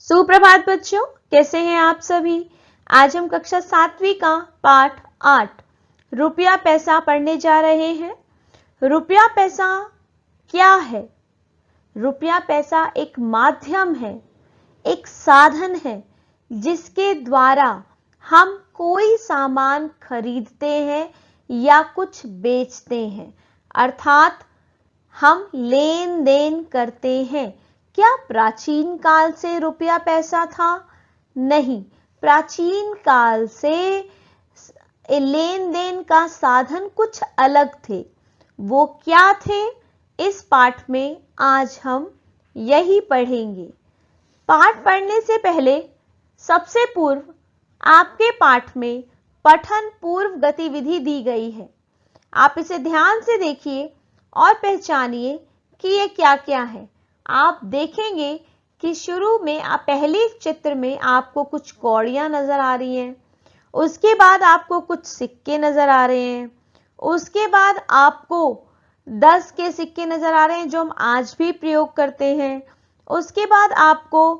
सुप्रभात बच्चों, कैसे हैं आप सभी। आज हम कक्षा 7वीं का पाठ 8 रुपया पैसा पढ़ने जा रहे हैं। रुपया पैसा क्या है? रुपया पैसा एक माध्यम है, एक साधन है जिसके द्वारा हम कोई सामान खरीदते हैं या कुछ बेचते हैं, अर्थात हम लेन देन करते हैं। क्या प्राचीन काल से रुपया पैसा था? नहीं, प्राचीन काल से लेन देन का साधन कुछ अलग थे। वो क्या थे? इस पाठ में आज हम यही पढ़ेंगे। पाठ पढ़ने से पहले सबसे पूर्व आपके पाठ में पठन पूर्व गतिविधि दी गई है। आप इसे ध्यान से देखिए और पहचानिए कि ये क्या क्या है। आप देखेंगे कि शुरू में पहले चित्र में आपको कुछ कौड़ियां नजर आ रही हैं, उसके बाद आपको कुछ सिक्के नजर आ रहे हैं, उसके बाद आपको 10 के सिक्के नजर आ रहे हैं जो हम आज भी प्रयोग करते हैं, उसके बाद आपको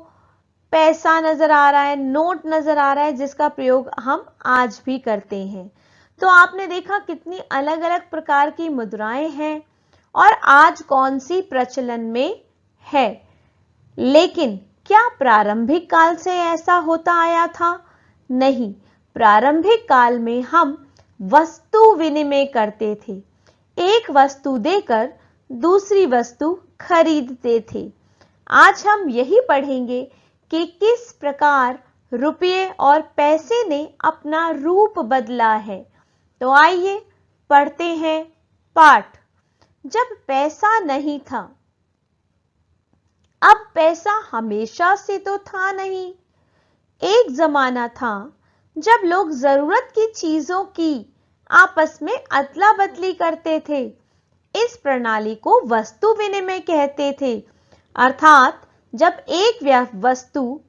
पैसा नजर आ रहा है, नोट नजर आ रहा है जिसका प्रयोग हम आज भी करते हैं। तो आपने देखा कितनी अलग अलग प्रकार की मुद्राएं हैं और आज कौन सी प्रचलन में है। लेकिन क्या प्रारंभिक काल से ऐसा होता आया था? नहीं, प्रारंभिक काल में हम वस्तु विनिमय करते थे। एक वस्तु देकर दूसरी वस्तु खरीदते थे। आज हम यही पढ़ेंगे कि किस प्रकार रुपये और पैसे ने अपना रूप बदला है। तो आइए पढ़ते हैं पाठ। जब पैसा नहीं था, अब पैसा हमेशा से तो था नहीं। एक जमाना था जब लोग जरूरत की चीजों की आपस में अदला बदली करते थे। इस प्रणाली को वस्तु विनिमय कहते थे, अर्थात जब एक वस्तु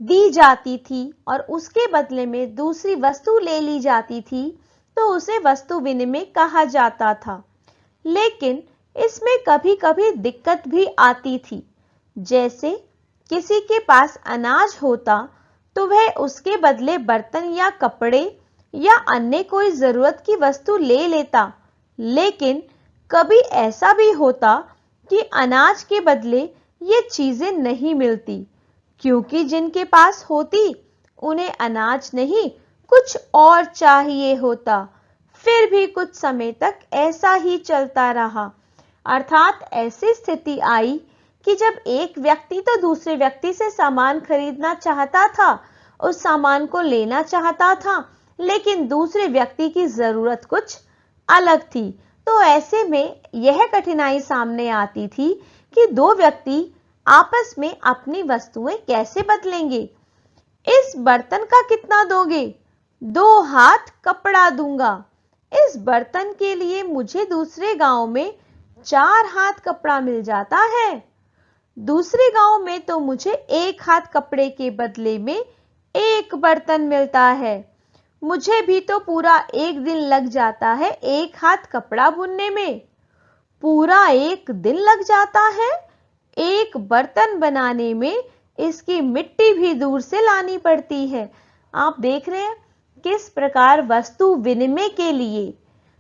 दी जाती थी और उसके बदले में दूसरी वस्तु ले ली जाती थी तो उसे वस्तु विनिमय कहा जाता था। लेकिन इसमें कभी कभी दिक्कत भी आती थी। जैसे किसी के पास अनाज होता तो वह उसके बदले बर्तन या कपड़े या अन्य कोई जरूरत की वस्तु ले लेता। लेकिन कभी ऐसा भी होता कि अनाज के बदले ये चीजें नहीं मिलती, क्योंकि जिनके पास होती उन्हें अनाज नहीं कुछ और चाहिए होता। फिर भी कुछ समय तक ऐसा ही चलता रहा, अर्थात ऐसी स्थिति आई कि जब एक व्यक्ति तो दूसरे व्यक्ति से सामान खरीदना चाहता था, उस सामान को लेना चाहता था, लेकिन दूसरे व्यक्ति की जरूरत कुछ अलग थी। तो ऐसे में यह कठिनाई सामने आती थी कि दो व्यक्ति आपस में अपनी वस्तुएं कैसे बदलेंगे। इस बर्तन का कितना दोगे? 2 हाथ कपड़ा दूंगा। इस बर्तन के लिए मुझे दूसरे गांव में 4 हाथ कपड़ा मिल जाता है। दूसरे गांव में तो मुझे 1 हाथ कपड़े के बदले में 1 बर्तन मिलता है। मुझे भी तो पूरा 1 दिन लग जाता है 1 हाथ कपड़ा बुनने में। पूरा 1 दिन लग जाता है 1 बर्तन बनाने में। इसकी मिट्टी भी दूर से लानी पड़ती है। आप देख रहे हैं किस प्रकार वस्तु विनिमय के लिए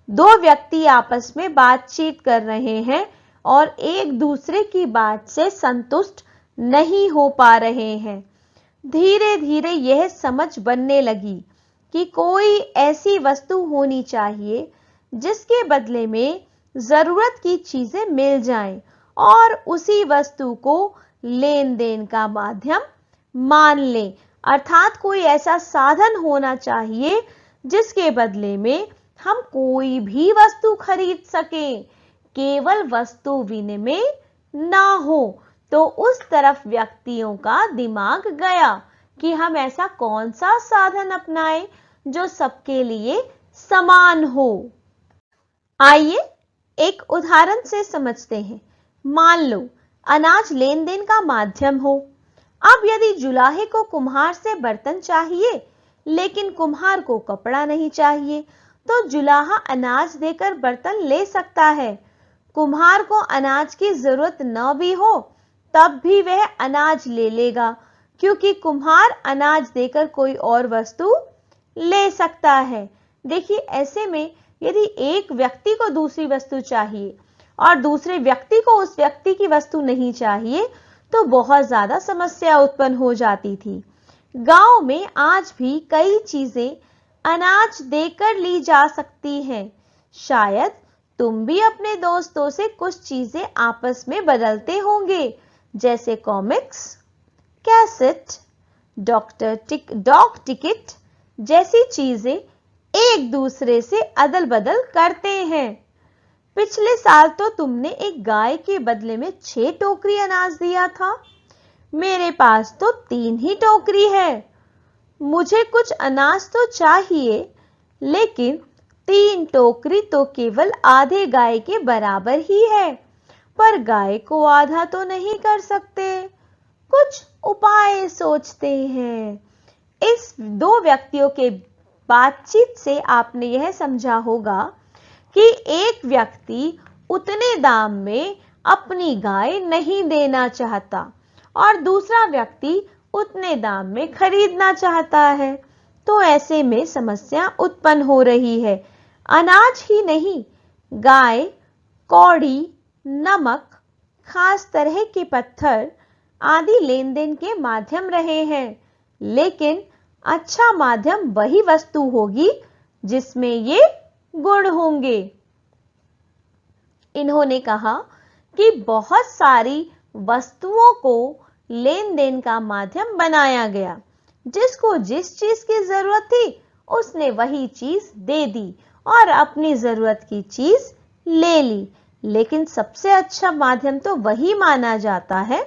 2 व्यक्ति आपस में बातचीत कर रहे हैं और एक दूसरे की बात से संतुष्ट नहीं हो पा रहे हैं। धीरे धीरे यह समझ बनने लगी कि कोई ऐसी वस्तु होनी चाहिए जिसके बदले में जरूरत की चीजें मिल जाएं और उसी वस्तु को लेन देन का माध्यम मान लें, अर्थात कोई ऐसा साधन होना चाहिए जिसके बदले में हम कोई भी वस्तु खरीद सकें, केवल वस्तु विनिमय ना हो। तो उस तरफ व्यक्तियों का दिमाग गया कि हम ऐसा कौन सा साधन अपनाएं जो सबके लिए समान हो। आइए एक उदाहरण से समझते हैं। मान लो अनाज लेन देन का माध्यम हो। अब यदि जुलाहे को कुम्हार से बर्तन चाहिए लेकिन कुम्हार को कपड़ा नहीं चाहिए, तो जुलाहा अनाज देकर बर्तन ले सकता है। कुम्हार को अनाज की जरूरत न भी हो तब भी वह अनाज ले लेगा, क्योंकि कुम्हार अनाज देकर कोई और वस्तु ले सकता है। देखिए, ऐसे में यदि एक व्यक्ति को दूसरी वस्तु चाहिए और दूसरे व्यक्ति को उस व्यक्ति की वस्तु नहीं चाहिए तो बहुत ज्यादा समस्या उत्पन्न हो जाती थी। गांव में आज भी कई चीजें अनाज देकर ली जा सकती हैं। शायद तुम भी अपने दोस्तों से कुछ चीजें आपस में बदलते होंगे, जैसे कॉमिक्स, कैसेट, डॉग टिकट जैसी चीजें एक दूसरे से अदल बदल करते हैं। पिछले साल तो तुमने एक गाय के बदले में 6 टोकरी अनाज दिया था। मेरे पास तो 3 ही टोकरी है। मुझे कुछ अनाज तो चाहिए, लेकिन 3 टोकरी तो केवल आधे गाय के बराबर ही है, पर गाय को आधा तो नहीं कर सकते। कुछ उपाय सोचते हैं। इस 2 व्यक्तियों के बातचीत से आपने यह समझा होगा कि एक व्यक्ति उतने दाम में अपनी गाय नहीं देना चाहता और दूसरा व्यक्ति उतने दाम में खरीदना चाहता है। तो ऐसे में समस्या उत्पन्न हो रही है। अनाज ही नहीं, गाय, कौड़ी, नमक, खास तरह के पत्थर आदि लेन देन के माध्यम रहे हैं, लेकिन अच्छा माध्यम वही वस्तु होगी जिसमें ये गुण होंगे। इन्होंने कहा कि बहुत सारी वस्तुओं को लेन देन का माध्यम बनाया गया। जिसको जिस चीज की जरूरत थी उसने वही चीज दे दी और अपनी जरूरत की चीज ले ली। लेकिन सबसे अच्छा माध्यम तो वही माना जाता है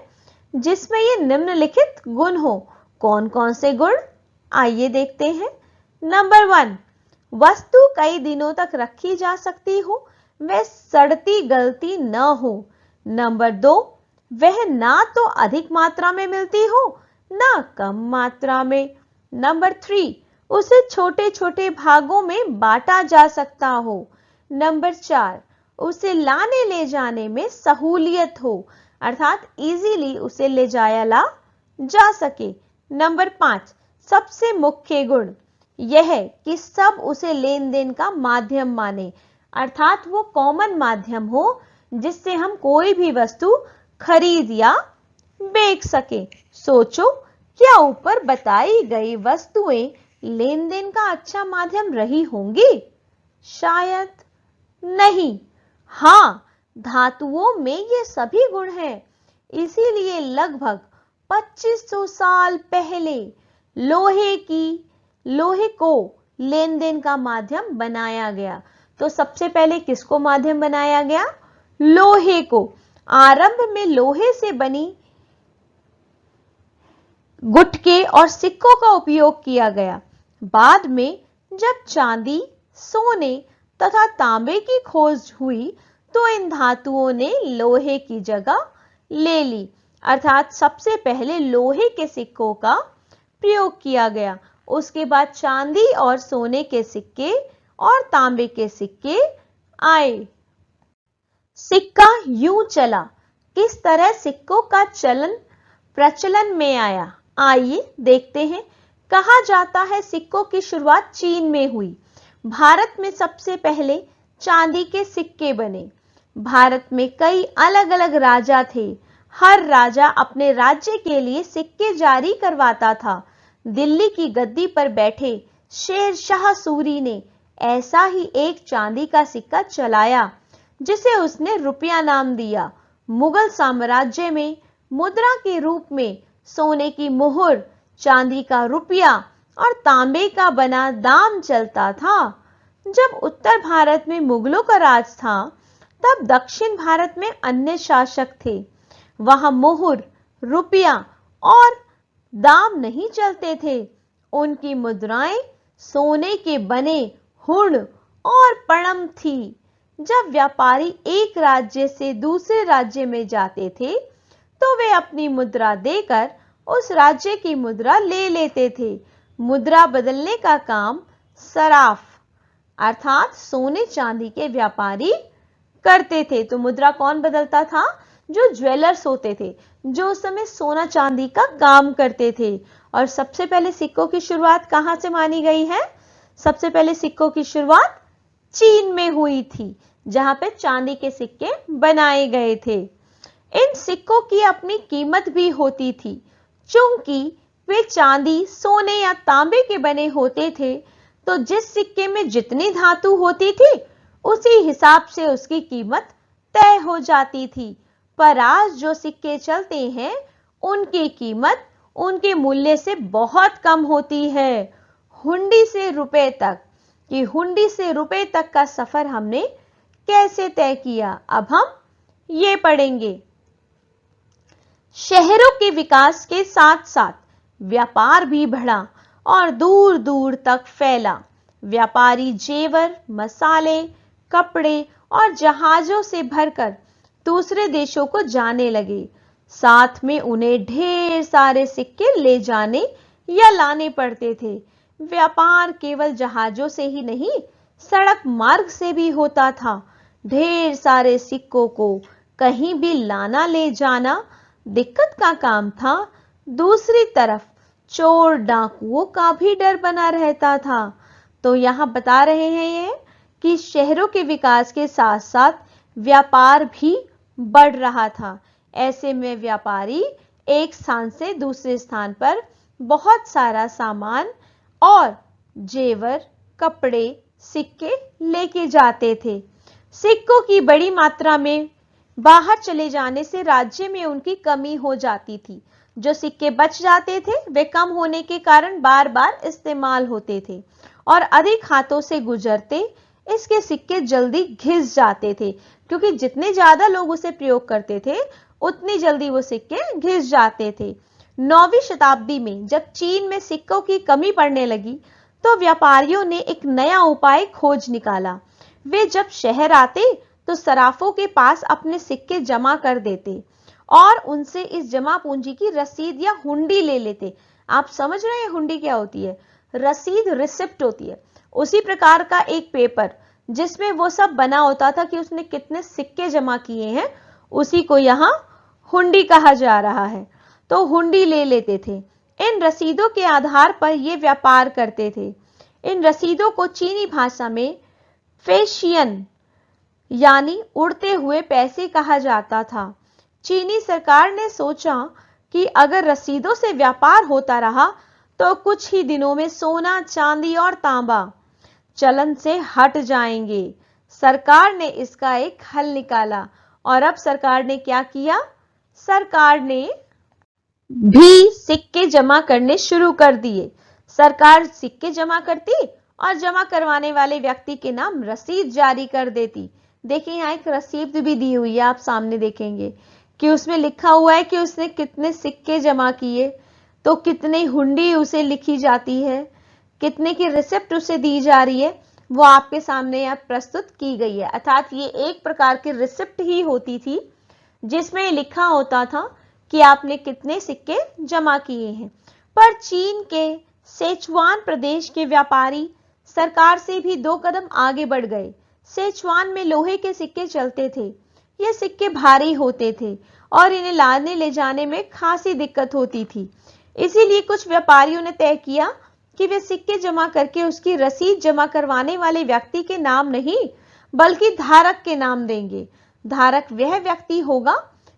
जिसमें ये निम्नलिखित गुण हो। कौन कौन से गुण, आइए देखते हैं। नंबर 1, वस्तु कई दिनों तक रखी जा सकती हो, वह सड़ती गलती न हो। नंबर 2, वह ना तो अधिक मात्रा में मिलती हो ना कम मात्रा में। नंबर 3, उसे छोटे छोटे भागों में बांटा जा सकता हो। नंबर 4, उसे लाने ले जाने में सहूलियत हो, अर्थात इजीली उसे ले जाया ला जा सके। नंबर 5, सबसे मुख्य गुण यह है कि सब उसे लेन देन का माध्यम माने, अर्थात वो कॉमन माध्यम हो जिससे हम कोई भी वस्तु खरीद या बेच सके। सोचो, क्या ऊपर बताई गई वस्तुएं लेन देन का अच्छा माध्यम रही होंगी? शायद नहीं। हाँ, धातुओं में ये सभी गुण हैं। इसीलिए लगभग 2500 साल पहले लोहे को लेन देन का माध्यम बनाया गया। तो सबसे पहले किसको माध्यम बनाया गया? लोहे को। आरंभ में लोहे से बनी गुटके और सिक्कों का उपयोग किया गया। बाद में जब चांदी, सोने तथा तांबे की खोज हुई तो इन धातुओं ने लोहे की जगह ले ली, अर्थात सबसे पहले लोहे के सिक्कों का प्रयोग किया गया। उसके बाद चांदी और सोने के सिक्के और तांबे के सिक्के आए। सिक्का यूं चला। किस तरह सिक्कों का प्रचलन में आया, आइए देखते हैं। कहा जाता है सिक्कों की शुरुआत चीन में हुई। भारत में सबसे पहले चांदी के सिक्के बने। भारत में कई अलग अलग राजा थे। हर राजा अपने राज्य के लिए सिक्के जारी करवाता था। दिल्ली की गद्दी पर बैठे शेर शाह सूरी ने ऐसा ही एक चांदी का सिक्का चलाया जिसे उसने रुपया नाम दिया। मुगल साम्राज्य में मुद्रा के रूप में सोने की मुहर, चांदी का रुपया और तांबे का बना दाम चलता था। जब उत्तर भारत में मुगलों का राज था तब दक्षिण भारत में अन्य शासक थे। वहां मुहर, रुपया और दाम नहीं चलते थे। उनकी मुद्राएं सोने के बने हुण और पणम थी। जब व्यापारी एक राज्य से दूसरे राज्य में जाते थे तो वे अपनी मुद्रा देकर उस राज्य की मुद्रा ले लेते थे। मुद्रा बदलने का काम सराफ अर्थात सोने चांदी के व्यापारी करते थे। तो मुद्रा कौन बदलता था? जो ज्वेलर्स होते थे, जो उस समय सोना चांदी का काम करते थे। और सबसे पहले सिक्कों की शुरुआत कहां से मानी गई है? सबसे पहले सिक्कों की शुरुआत चीन में हुई थी, जहां पे चांदी के सिक्के बनाए गए थे। इन सिक्कों की अपनी कीमत भी होती थी, क्योंकि वे चांदी, सोने या तांबे के बने होते थे। तो जिस सिक्के में जितनी धातु होती थी, उसी हिसाब से उसकी कीमत तय हो जाती थी। पर आज जो सिक्के चलते हैं, उनकी कीमत उनके मूल्य से बहुत कम होती है। हुंडी से रुपए तक, कि हुंडी से रुपए तक का सफर हमने कैसे तय किया, अब हम ये पढ़ेंगे। शहरों के विकास के साथ साथ व्यापार भी बढ़ा और दूर दूर तक फैला। व्यापारी जेवर, मसाले, कपड़े और जहाजों से भरकर दूसरे देशों को जाने लगे। साथ में उन्हें ढेर सारे सिक्के ले जाने या लाने पड़ते थे। व्यापार केवल जहाजों से ही नहीं, सड़क मार्ग से भी होता था। ढेर सारे सिक्कों को कहीं भी लाना ले जाना दिक्कत का काम था। दूसरी तरफ चोर डाकुओं का भी डर बना रहता था। तो यहां बता रहे हैं ये कि शहरों के विकास के साथ साथ व्यापार भी बढ़ रहा था। ऐसे में व्यापारी एक स्थान से दूसरे स्थान पर बहुत सारा सामान और जेवर, कपड़े, सिक्के लेके जाते थे। सिक्कों की बड़ी मात्रा में बाहर चले जाने से राज्य में उनकी कमी हो जाती थी। जो सिक्के बच जाते थे, वे कम होने के कारण बार बार इस्तेमाल होते थे और अधिक हाथों से गुजरते इसके सिक्के जल्दी घिस जाते थे, क्योंकि जितने ज्यादा लोग उसे प्रयोग करते थे, उतनी जल्दी वो सिक्के घिस जाते थे। 9वीं शताब्दी में जब चीन में सिक्कों की कमी पड़ने लगी, तो व्यापारियों ने एक नया उपाय खोज निकाला। वे जब शहर आते तो सराफों के पास अपने सिक्के जमा कर देते और उनसे इस जमा पूंजी की रसीद या हुंडी ले लेते। आप समझ रहे हैं हुंडी क्या होती है? रसीद, रिसिप्ट होती है। उसी प्रकार का एक पेपर जिसमें वो सब बना होता था कि उसने कितने सिक्के जमा किए हैं, उसी को यहां हुंडी कहा जा रहा है। तो हुंडी ले लेते थे। इन रसीदों के आधार पर ये व्यापार करते थे। इन रसीदों को चीनी भाषा में फेशियन यानी उड़ते हुए पैसे कहा जाता था। चीनी सरकार ने सोचा कि अगर रसीदों से व्यापार होता रहा तो कुछ ही दिनों में सोना, चांदी और तांबा चलन से हट जाएंगे। सरकार ने इसका एक हल निकाला और अब सरकार ने क्या किया? सरकार ने भी सिक्के जमा करने शुरू कर दिए। सरकार सिक्के जमा करती और जमा करवाने वाले व्यक्ति के नाम रसीद जारी कर देती। देखिए यहाँ एक रसीद भी दी हुई है, आप सामने देखेंगे कि उसमें लिखा हुआ है कि उसने कितने सिक्के जमा किए, तो कितनी हुंडी उसे लिखी जाती है, कितने की रिसिप्ट उसे दी जा रही है, वो आपके सामने यहाँ प्रस्तुत की गई है। अर्थात ये एक प्रकार की रिसिप्ट ही होती थी जिसमें लिखा होता था कि आपने कितने सिक्के जमा किए हैं। पर चीन के सिचुआन प्रदेश के व्यापारी सरकार से भी 2 कदम आगे बढ़ गए। सिचुआन में लोहे के सिक्के चलते थे। ये सिक्के भारी होते थे और इन्हें लाने ले जाने में खासी दिक्कत होती थी। इसीलिए कुछ व्यापारियों ने तय किया कि वे सिक्के जमा करके उसकी रसीद जमा करवाने वाले व्यक्ति के नाम नहीं, बल्कि धारक के नाम देंगे। धारक वह व्यक्ति होगा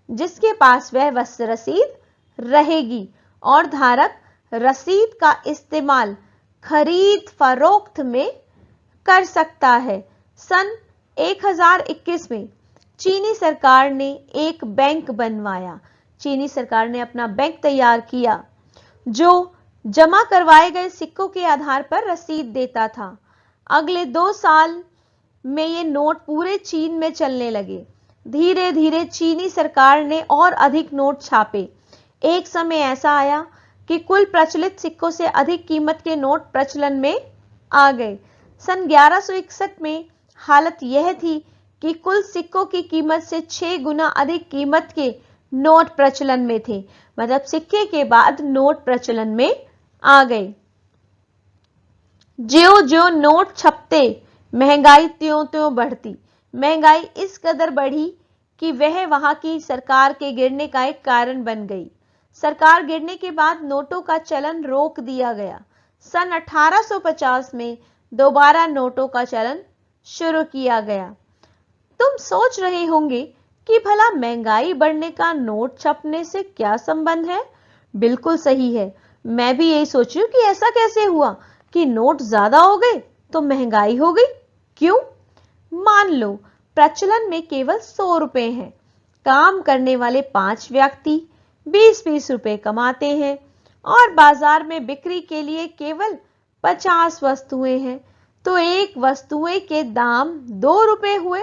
जिसके पास वह रसीद रहेगी और धारक रसीद का इस्तेमाल खरीद फरोख्त में कर सकता है। सन 1021 में चीनी सरकार ने एक बैंक बनवाया। चीनी सरकार ने अपना बैंक तैयार किया जो जमा करवाए गए सिक्कों के आधार पर रसीद देता था। अगले 2 साल में ये नोट पूरे चीन में चलने लगे। धीरे धीरे चीनी सरकार ने और अधिक नोट छापे। एक समय ऐसा आया कि कुल प्रचलित सिक्कों से अधिक कीमत के नोट प्रचलन में आ गए। सन 1161 में हालत यह थी कि कुल सिक्कों की कीमत से 6 गुना अधिक कीमत के नोट प्रचलन में थे। मतलब सिक्के के बाद नोट प्रचलन में आ गए। ज्यों-ज्यों नोट छपते, महंगाई त्यों-त्यों बढ़ती। महंगाई इस कदर बढ़ी कि वह वहां की सरकार के गिरने का एक कारण बन गई। सरकार गिरने के बाद नोटों का चलन रोक दिया गया। सन 1850 में दोबारा नोटों का चलन शुरू किया गया। तुम सोच रहे होंगे कि भला महंगाई बढ़ने का नोट छपने से क्या संबंध है? बिल्कुल सही है। मैं भी यही सोच रही हूं कि ऐसा कैसे हुआ कि नोट ज्यादा हो गए तो महंगाई हो गई। क्यों? मान लो प्रचलन में केवल 100 रुपए हैं। काम करने वाले 5 व्यक्ति 20-20 रुपए कमाते हैं और बाजार में बिक्री के लिए केवल 50 वस्तुएं हैं, तो एक वस्तुएं के दाम 2 रुपए हुए।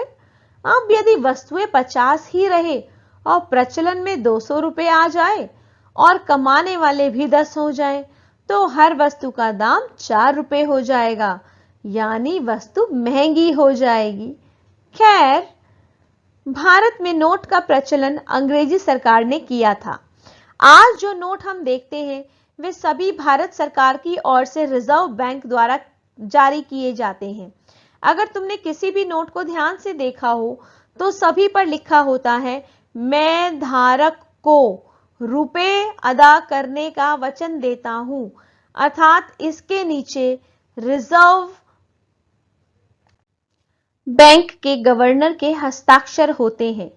अब यदि वस्तुएं 50 ही रहे और प्रचलन में 200 रुपए आ जाए और कमाने वाले भी 10 हो जाए, तो हर वस्तु का दाम 4 रुपए हो जाएगा, यानी वस्तु महंगी हो जाएगी। खैर, भारत में नोट का प्रचलन अंग्रेजी सरकार ने किया था। आज जो नोट हम देखते हैं वे सभी भारत सरकार की ओर से रिजर्व बैंक द्वारा जारी किए जाते हैं। अगर तुमने किसी भी नोट को ध्यान से देखा हो तो सभी पर लिखा होता है, मैं धारक को रुपए अदा करने का वचन देता हूं, अर्थात इसके नीचे रिजर्व बैंक के गवर्नर के हस्ताक्षर होते हैं।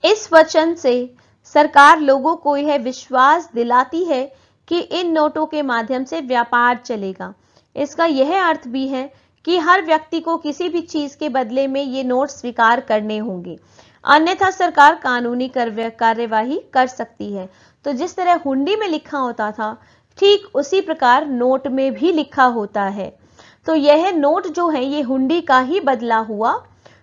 इस वचन से सरकार लोगों को यह विश्वास दिलाती है कि इन नोटों के माध्यम से व्यापार चलेगा। इसका यह अर्थ भी है कि हर व्यक्ति को किसी भी चीज के बदले में ये नोट स्वीकार करने होंगे, अन्यथा सरकार कानूनी कार्यवाही कर सकती है। तो जिस तरह हुंडी में लिखा होता था, ठीक उसी प्रकार नोट में भी लिखा होता है। तो यह नोट जो है ये हुंडी का ही बदला हुआ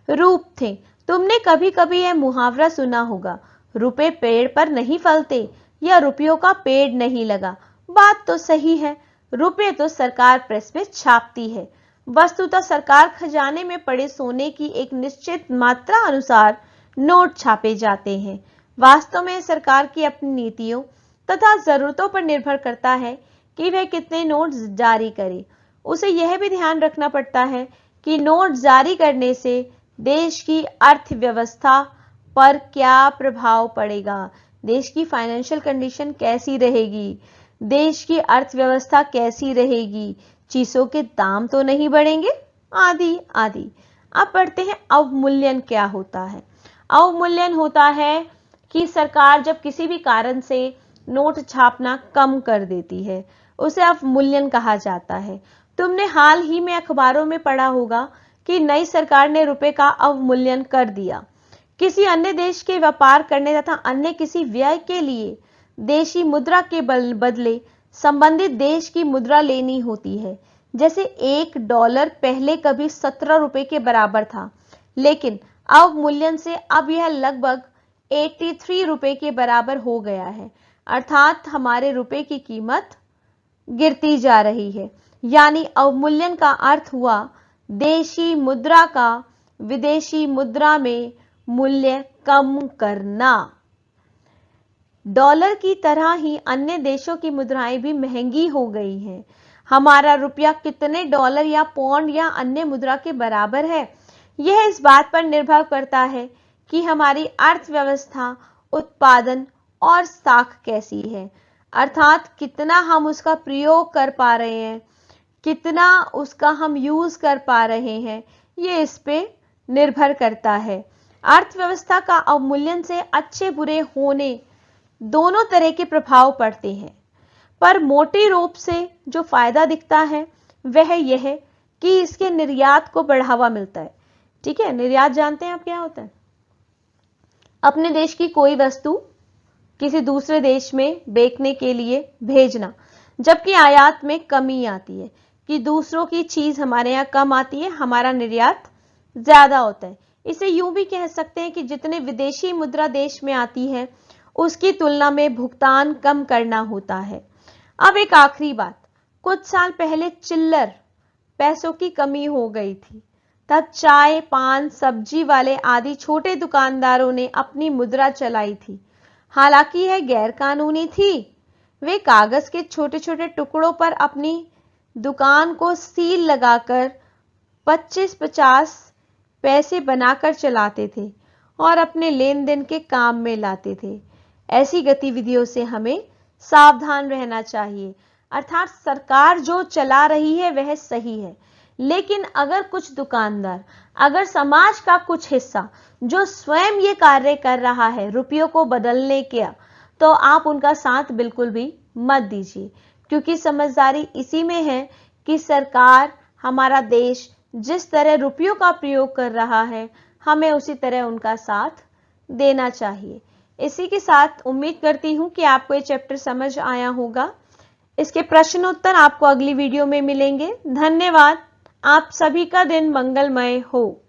रूप थे। तुमने कभी कभी यह मुहावरा सुना होगा, रुपए पेड़ पर नहीं फलते या रुपयों का पेड़ नहीं लगा। बात तो सही है, रुपए तो सरकार प्रेस में छापती है। वस्तुतः सरकार खजाने में पड़े सोने की एक निश्चित मात्रा अनुसार नोट छापे जाते हैं। वास्तव में सरकार की अपनी नीतियों तथा जरूरतों पर निर्भर करता है कि वह कितने नोट जारी करे। उसे यह भी ध्यान रखना पड़ता है कि नोट जारी करने से देश की अर्थव्यवस्था पर क्या प्रभाव पड़ेगा, देश की फाइनेंशियल कंडीशन कैसी रहेगी, देश की अर्थव्यवस्था कैसी रहेगी, चीजों के दाम तो नहीं बढ़ेंगे, आदि आदि। अब पढ़ते हैं अवमूल्यन क्या होता है। अवमूल्यन होता है कि सरकार जब किसी भी कारण से नोट छापना कम कर देती है, उसे अवमूल्यन कहा जाता है। तुमने हाल ही में अखबारों में पढ़ा होगा कि नई सरकार ने रुपए का अवमूल्यन कर दिया। किसी अन्य देश के व्यापार करने तथा अन्य किसी व्यय के लिए देशी मुद्रा के बदले संबंधित देश की मुद्रा लेनी होती है। जैसे $1 पहले कभी 17 रुपए के बराबर था, लेकिन अवमूल्यन से अब यह लगभग 83 रुपए के बराबर हो गया है, अर्थात हमारे रुपए की कीमत गिरती जा रही है। यानी अवमूल्यन का अर्थ हुआ देशी मुद्रा का विदेशी मुद्रा में मूल्य कम करना। डॉलर की तरह ही अन्य देशों की मुद्राएं भी महंगी हो गई हैं। हमारा रुपया कितने डॉलर या पौंड या अन्य मुद्रा के बराबर है, यह इस बात पर निर्भर करता है कि हमारी अर्थव्यवस्था, उत्पादन और साख कैसी है, अर्थात कितना हम उसका प्रयोग कर पा रहे हैं, कितना उसका हम यूज कर पा रहे हैं, ये इस पे निर्भर करता है। अर्थव्यवस्था का अवमूल्यन से अच्छे बुरे होने दोनों तरह के प्रभाव पड़ते हैं, पर मोटे रूप से जो फायदा दिखता है वह यह है कि इसके निर्यात को बढ़ावा मिलता है। ठीक है, निर्यात जानते हैं आप क्या होता है? अपने देश की कोई वस्तु किसी दूसरे देश में बेचने के लिए भेजना, जबकि आयात में कमी आती है कि दूसरों की चीज हमारे यहाँ कम आती है, हमारा निर्यात ज्यादा होता है। इसे यूं भी कह सकते हैं कि जितने विदेशी मुद्रा देश में आती है उसकी तुलना में भुगतान कम करना होता है। अब एक आखिरी बात, कुछ साल पहले चिल्लर पैसों की कमी हो गई थी, तब चाय, पान, सब्जी वाले आदि छोटे दुकानदारों ने अपनी मुद्रा चलाई थी। हालांकि यह गैर कानूनी थी। वे कागज के छोटे छोटे टुकड़ों पर अपनी दुकान को सील लगाकर 25-50 पैसे बनाकर चलाते थे और अपने लेन देन के काम में लाते थे। ऐसी गतिविधियों से हमें सावधान रहना चाहिए। अर्थात सरकार जो चला रही है वह सही है, लेकिन अगर कुछ दुकानदार, अगर समाज का कुछ हिस्सा जो स्वयं ये कार्य कर रहा है रुपयों को बदलने के, तो आप उनका साथ बिल्कुल भी मत दीजिए, क्योंकि समझदारी इसी में है कि सरकार, हमारा देश जिस तरह रुपयों का प्रयोग कर रहा है, हमें उसी तरह उनका साथ देना चाहिए। इसी के साथ उम्मीद करती हूं कि आपको ये चैप्टर समझ आया होगा। इसके प्रश्न उत्तर आपको अगली वीडियो में मिलेंगे। धन्यवाद। आप सभी का दिन मंगलमय हो।